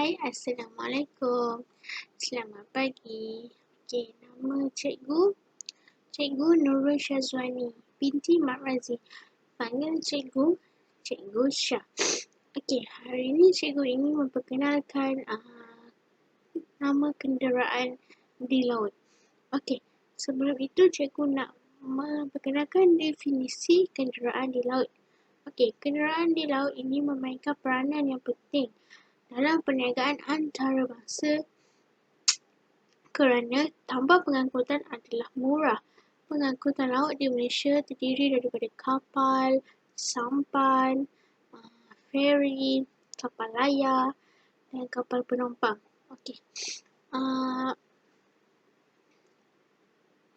Hai, Assalamualaikum. Selamat pagi. Okey, nama Cikgu Nurul Syazwani binti Mak Razi. Panggil Cikgu Syah. Okey, hari ini cikgu ingin memperkenalkan nama kenderaan di laut. Okey, sebelum itu cikgu nak memperkenalkan definisi kenderaan di laut. Okey, kenderaan di laut ini memainkan peranan yang penting dalam perniagaan antarabangsa kerana tambah pengangkutan adalah murah. Pengangkutan laut di Malaysia terdiri daripada kapal, sampan, feri, kapal layar dan kapal penumpang. Okey.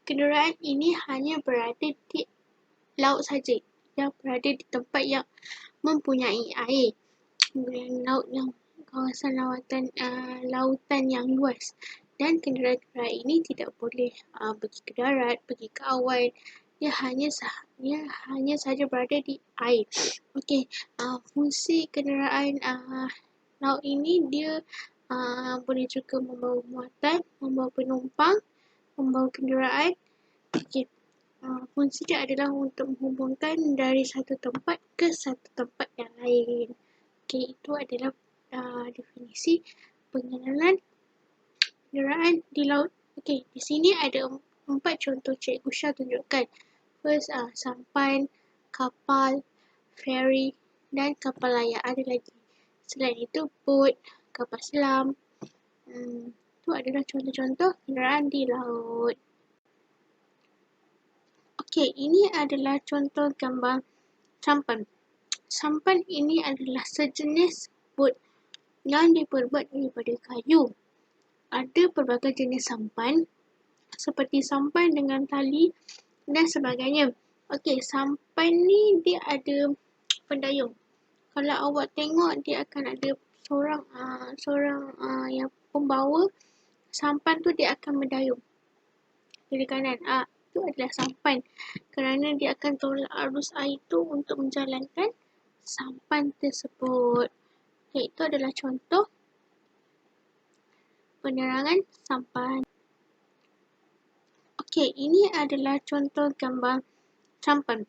Kenderaan ini hanya berada di laut saja, yang berada di tempat yang mempunyai air. Laut yang kawasan lautan yang luas, dan kenderaan-kenderaan ini tidak boleh pergi ke darat, pergi ke awan. Ia hanya saja berada di air. Okey, fungsi kenderaan laut ini dia boleh juga membawa muatan, membawa penumpang, membawa kenderaan. Okey, fungsi dia adalah untuk menghubungkan dari satu tempat ke satu tempat yang lain. Okey, itu adalah definisi pengenalan kenderaan di laut. Okey, di sini ada 4 contoh cikgu Syah tunjukkan. First, sampan, kapal, feri dan kapal layar. Ada lagi. Selain itu, bot, kapal selam. Itu adalah contoh-contoh kenderaan di laut. Okey, ini adalah contoh gambar sampan. Sampan ini adalah sejenis bot yang diperbuat daripada kayu. Ada pelbagai jenis sampan seperti sampan dengan tali dan sebagainya. Okey, sampan ni dia ada pendayung. Kalau awak tengok dia akan ada seorang yang pembawa sampan tu, dia akan mendayung kiri kanan. Itu adalah sampan kerana dia akan tolak arus air tu untuk menjalankan sampan tersebut. Okay, itu adalah contoh penerangan sampan. Okey, ini adalah contoh gambar sampan.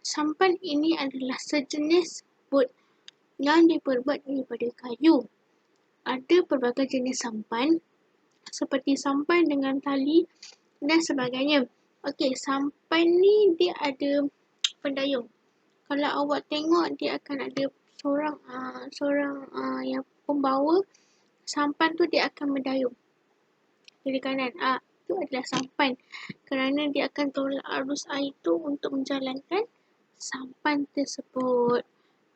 Sampan ini adalah sejenis bot yang diperbuat daripada kayu. Ada pelbagai jenis sampan seperti sampan dengan tali dan sebagainya. Okey, sampan ni dia ada pendayung. Kalau awak tengok dia akan ada seorang yang pembawa sampan tu, dia akan mendayung kiri kanan. Itu adalah sampan kerana dia akan tolak arus air tu untuk menjalankan sampan tersebut.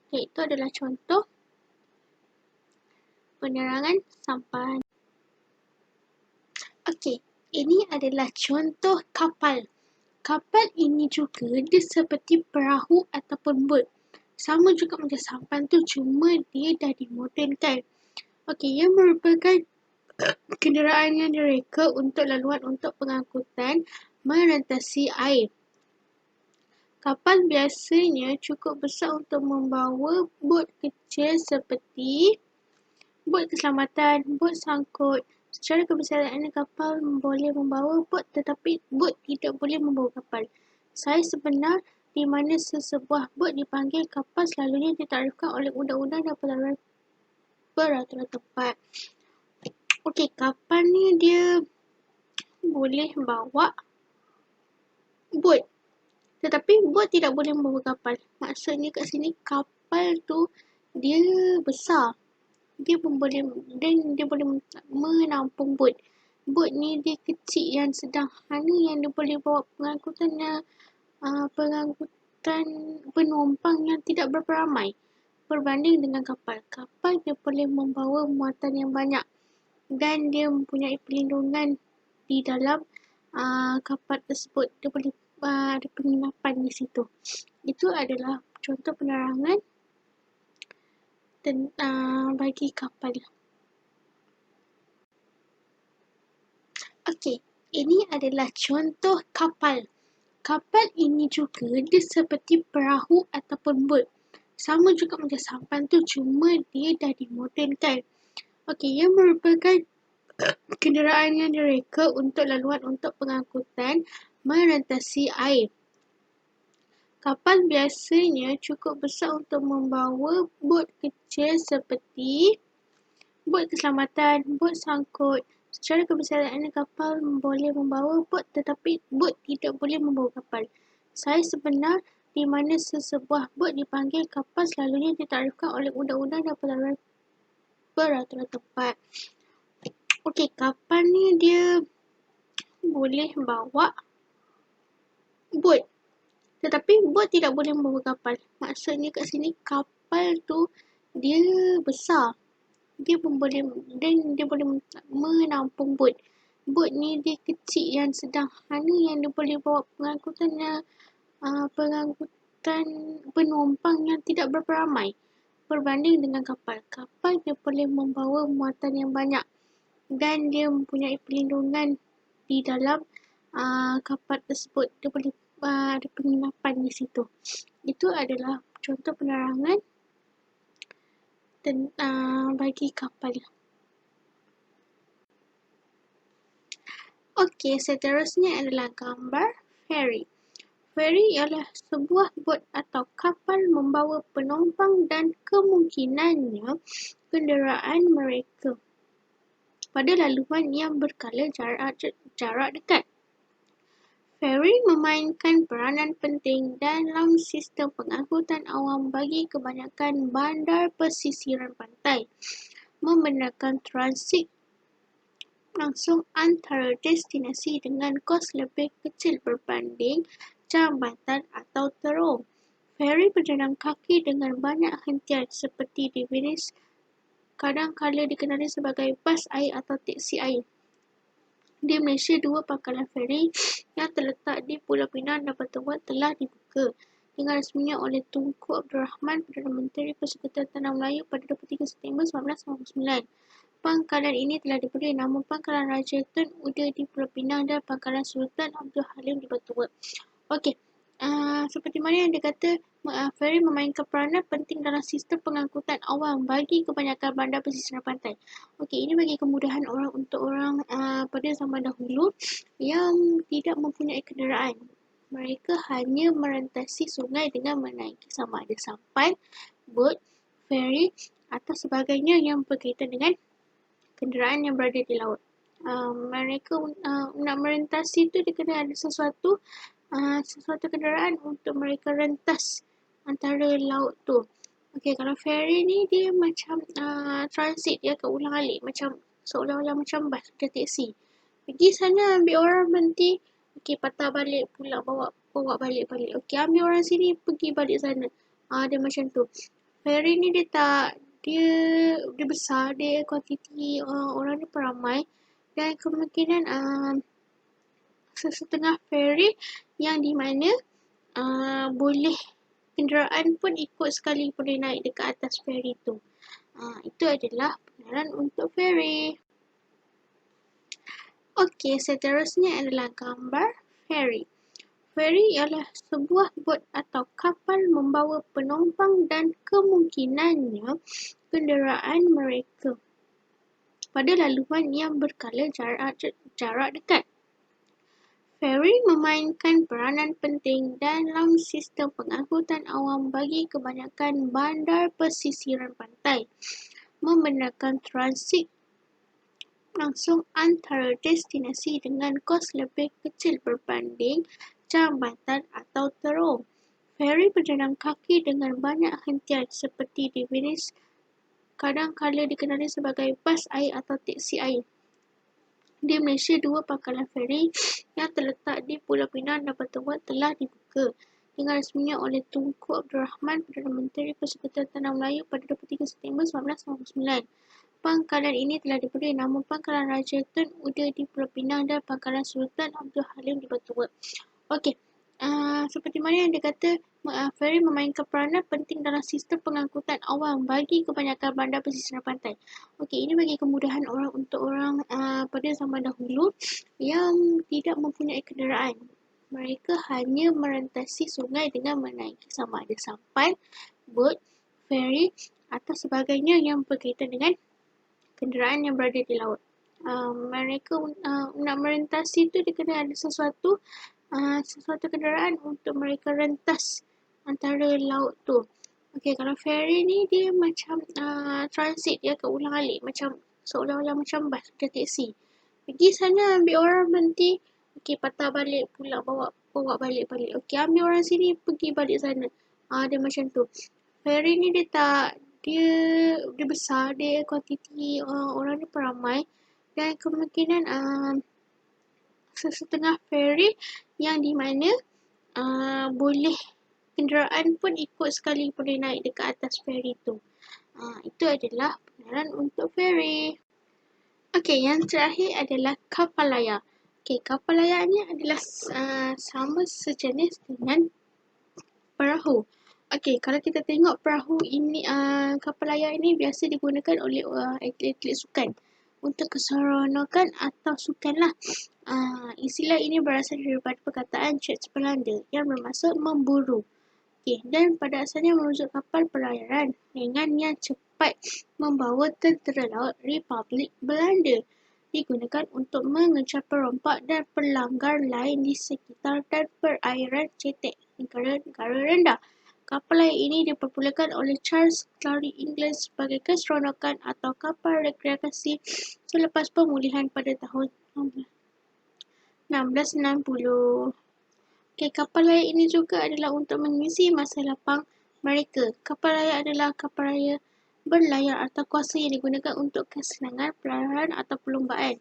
Okay, itu adalah contoh penerangan sampan. Okey, ini adalah contoh kapal. Kapal ini juga dia seperti perahu ataupun bot. Sama juga macam sampan tu, cuma dia dah dimodernkan. Okey, ia merupakan kenderaan yang direka untuk laluan untuk pengangkutan merentasi air. Kapal biasanya cukup besar untuk membawa bot kecil seperti bot keselamatan, bot sangkut. Secara kebesaran kapal boleh membawa bot, tetapi bot tidak boleh membawa kapal. Saiz sebenar di mana sesebuah bot dipanggil kapal selalunya ditakdirkan oleh undang-undang dan peraturan tempat. Okey, kapal ni dia boleh bawa bot, tetapi bot tidak boleh membawa kapal. Maksudnya kat sini kapal tu dia besar. Dia boleh menampung bot. Bot ni dia kecil yang sederhana yang dia boleh bawa pengangkutan penumpang yang tidak berapa ramai berbanding dengan kapal. Kapal dia boleh membawa muatan yang banyak dan dia mempunyai perlindungan di dalam kapal tersebut. Dia boleh ada penginapan di situ. Itu adalah contoh penerangan bagi kapal. Okey, ini adalah contoh kapal. Kapal ini juga dia seperti perahu ataupun bot. Sama juga macam sampan tu, cuma dia dah dimodernkan. Okey, ia merupakan kenderaan yang direka untuk laluan untuk pengangkutan merentasi air. Kapal biasanya cukup besar untuk membawa bot kecil seperti bot keselamatan, bot sangkut. Secara kebesaran kapal boleh membawa bot tetapi bot tidak boleh membawa kapal. Saiz sebenar di mana sesebuah bot dipanggil kapal selalunya ditakdirkan oleh undang-undang dan peraturan tempat. Okey, kapal ni dia boleh bawa bot. Tetapi bot tidak boleh membawa kapal. Maksudnya kat sini kapal tu dia besar. Dia boleh menampung bot. Bot ni dia kecil yang sedang. Hanya yang dia boleh bawa pengangkutan penumpang yang tidak berapa ramai berbanding dengan kapal. Kapal dia boleh membawa muatan yang banyak dan dia mempunyai perlindungan di dalam kapal tersebut. Dia boleh ada penginapan di situ. Itu adalah contoh penerangan bagi kapal. Okey, seterusnya adalah gambar feri. Feri ialah sebuah bot atau kapal membawa penumpang dan kemungkinannya kenderaan mereka pada laluan yang berkala jarak dekat. Feri memainkan peranan penting dalam sistem pengangkutan awam bagi kebanyakan bandar pesisiran pantai, membenarkan transit langsung antara destinasi dengan kos lebih kecil berbanding jambatan atau terowong. Feri berjalan kaki dengan banyak hentian seperti di Venice, kadang-kala dikenali sebagai bas air atau teksi air. Di Malaysia, 2 pangkalan feri yang terletak di Pulau Pinang dan Batu Muat telah dibuka dengan rasminya oleh Tunku Abdul Rahman, Perdana Menteri Persekutuan Tanah Melayu pada 23 September 1999. Pangkalan ini telah diberi nama Pangkalan Raja Tun Uda di Pulau Pinang dan Pangkalan Sultan Abdul Halim di Batu Muat. Okey, seperti mana yang dikata, feri memainkan peranan penting dalam sistem pengangkutan awam bagi kebanyakan bandar pesisiran pantai. Okey, ini bagi kemudahan untuk orang pada zaman dahulu yang tidak mempunyai kenderaan. Mereka hanya merentasi sungai dengan menaiki sama ada sampan, bot, feri atau sebagainya yang berkaitan dengan kenderaan yang berada di laut. Mereka nak merentasi tu dia kena ada sesuatu kenderaan untuk mereka rentas antara laut tu. Okey, kalau feri ni dia macam transit, dia akan ulang-alik macam seolah-olah macam bas, macam teksi. Pergi sana ambil orang berhenti, okey patah balik pula bawa balik. Okey, ambil orang sini pergi balik sana. Dia macam tu. Feri ni dia besar, dia kuantiti orang ni peramai dan kemungkinan sesetengah feri yang di mana boleh kenderaan pun ikut sekali boleh naik dekat atas feri tu. Itu adalah pengenalan untuk feri. Okey, seterusnya adalah gambar feri. Feri ialah sebuah bot atau kapal membawa penumpang dan kemungkinannya kenderaan mereka pada laluan yang berkala jarak dekat. Feri memainkan peranan penting dalam sistem pengangkutan awam bagi kebanyakan bandar pesisiran pantai, membenarkan transit langsung antara destinasi dengan kos lebih kecil berbanding jambatan atau terowong. Feri berjalan kaki dengan banyak hentian seperti di Venice, kadang-kala dikenali sebagai bas air atau teksi air. Di Malaysia, 2 pangkalan feri yang terletak di Pulau Pinang dan Batu Muat telah dibuka dengan rasminya oleh Tunku Abdul Rahman, Perdana Menteri Persekutuan Tanah Melayu pada 23 September 1999. Pangkalan ini telah diberi nama Pangkalan Raja Tun Uda di Pulau Pinang dan Pangkalan Sultan Abdul Halim di Batu Muat. Okey, seperti mana yang dikata, feri memainkan peranan penting dalam sistem pengangkutan awam bagi kebanyakan bandar pesisiran pantai. Okey, ini bagi kemudahan untuk orang pada zaman dahulu yang tidak mempunyai kenderaan. Mereka hanya merentasi sungai dengan menaiki sama ada sampan, bot, feri atau sebagainya yang berkaitan dengan kenderaan yang berada di laut. Mereka nak merentasi tu dia kena ada sesuatu kenderaan untuk mereka rentas antara laut tu. Okey, kalau ferry ni dia macam transit, dia akan ulang-alik macam seolah-olah macam bas, macam teksi. Pergi sana ambil orang berhenti, okey patah balik pula bawa balik. Okey, ambil orang sini pergi balik sana. Dia macam tu. Ferry ni dia tak, dia besar, dia kuantiti orang ni pun ramai dan kemungkinan setengah ferry yang di mana boleh kenderaan pun ikut sekali boleh naik dekat atas ferry tu. Itu adalah pengenalan untuk ferry. Okey, yang terakhir adalah kapal layar. Okey, kapal layar ni adalah sama sejenis dengan perahu. Okey, kalau kita tengok perahu ini, kapal layar ini biasa digunakan oleh atlet-atlet sukan untuk keseronokan atau sukan lah. Istilah ini berasal daripada perkataan Church Belanda yang bermaksud memburu. Okey, dan pada asalnya merujuk kapal pelayaran ringan yang cepat membawa tentera laut Republik Belanda. Digunakan untuk mengejar perompak dan pelanggar lain di sekitar dan perairan cetek negara rendah. Kapal layar ini dipermulakan oleh Charles Clarke Inglis sebagai keseronokan atau kapal rekreasi selepas pemulihan pada tahun 1660. Okey, kapal layar ini juga adalah untuk mengisi masa lapang mereka. Kapal layar adalah kapal layar berlayar atau kuasa yang digunakan untuk kesenangan pelayaran atau perlombaan.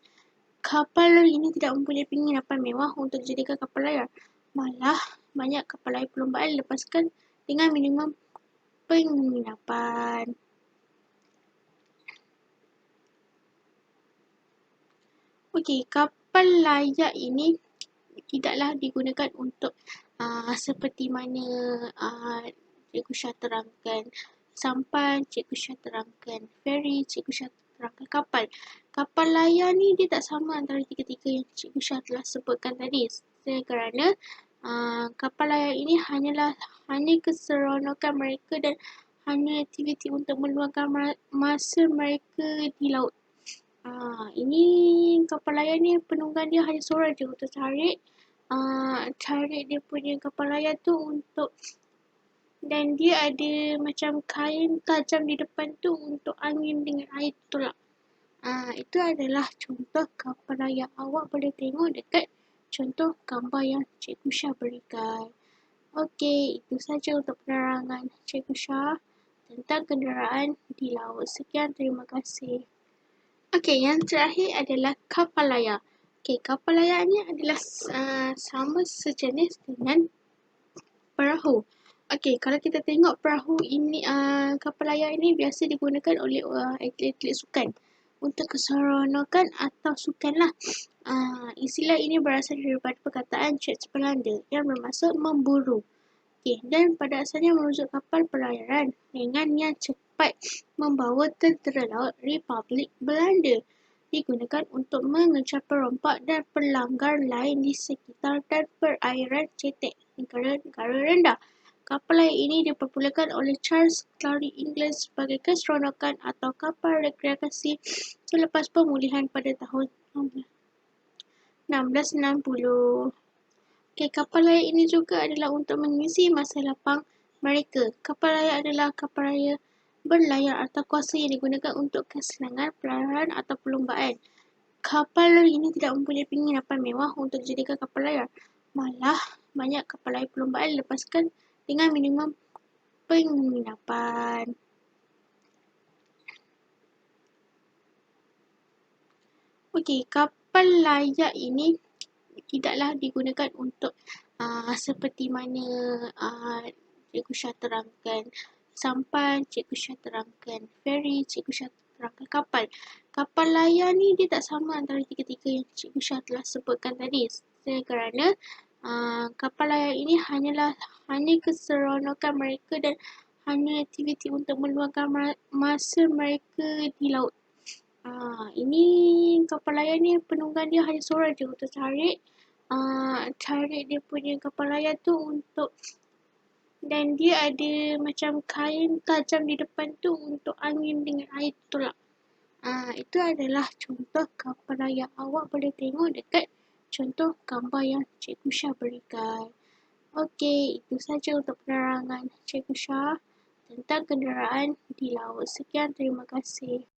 Kapal ini tidak mempunyai penginapan mewah untuk dijadikan kapal layar. Malah, banyak kapal layar perlombaan dilepaskan dengan minimum penginapan. Okey, kapal layar ini tidaklah digunakan untuk seperti mana Cikgu Syah terangkan sampan, Cikgu Syah terangkan ferry, Cikgu Syah terangkan kapal. Kapal layar ni dia tak sama antara tiga-tiga yang Cikgu Syah telah sebutkan tadi. Kerana kapal layar ini hanya keseronokan mereka dan hanya aktiviti untuk meluangkan masa mereka di laut. Ini kapal layar ni penunggang dia hanya seorang je untuk tarik dia punya kapal layar tu untuk, dan dia ada macam kain tajam di depan tu untuk angin dengan air tolak. Itu adalah contoh kapal layar. Awak boleh tengok dekat contoh gambar yang Cikgu Syah berikan. Okey, itu saja untuk penerangan Cikgu Syah tentang kenderaan di laut. Sekian, terima kasih. Okey, yang terakhir adalah kapal layar. Okey, kapal layar ni adalah sama sejenis dengan perahu. Okey, kalau kita tengok perahu ini, kapal layar ini biasa digunakan oleh atlet-atlet sukan untuk keseronokan atau sukan lah. Istilah ini berasal daripada perkataan Church Belanda yang bermaksud memburu. Okey, dan pada asalnya merujuk kapal pelayaran ringan yang cepat membawa tentera laut Republik Belanda. Digunakan untuk mengejar perompak dan pelanggar lain di sekitar dan perairan cetek negara rendah. Kapal layar ini dipermulakan oleh Charles Clarke Inglis sebagai keseronokan atau kapal rekreasi selepas pemulihan pada tahun 1660. Okey, kapal layar ini juga adalah untuk mengisi masa lapang mereka. Kapal layar adalah kapal layar berlayar atau kuasa yang digunakan untuk kesenangan pelayaran atau perlombaan. Kapal ini tidak mempunyai penginapan mewah untuk dijadikan kapal layar. Malah, banyak kapal layar perlombaan dilepaskan dengan minimum penginapan. Okey, kapal layar ini tidaklah digunakan untuk seperti mana Cikgu Syah terangkan sampan, Cikgu Syah terangkan ferry, Cikgu Syah terangkan kapal. Kapal layar ni dia tak sama antara tiga-tiga yang Cikgu Syah telah sebutkan tadi. Kerana kapal layar ini hanya keseronokan mereka dan hanya aktiviti untuk meluangkan masa mereka di laut. Ini kapal layar ni penunggang dia hanya seorang je untuk tarik dia punya kapal layar tu untuk, dan dia ada macam kain tajam di depan tu untuk angin dengan air tolak. Itu adalah contoh gambar yang awak boleh tengok dekat contoh gambar yang Cikgu Syah berikan. Okey, itu saja untuk penerangan Cikgu Syah tentang kenderaan di laut. Sekian, terima kasih.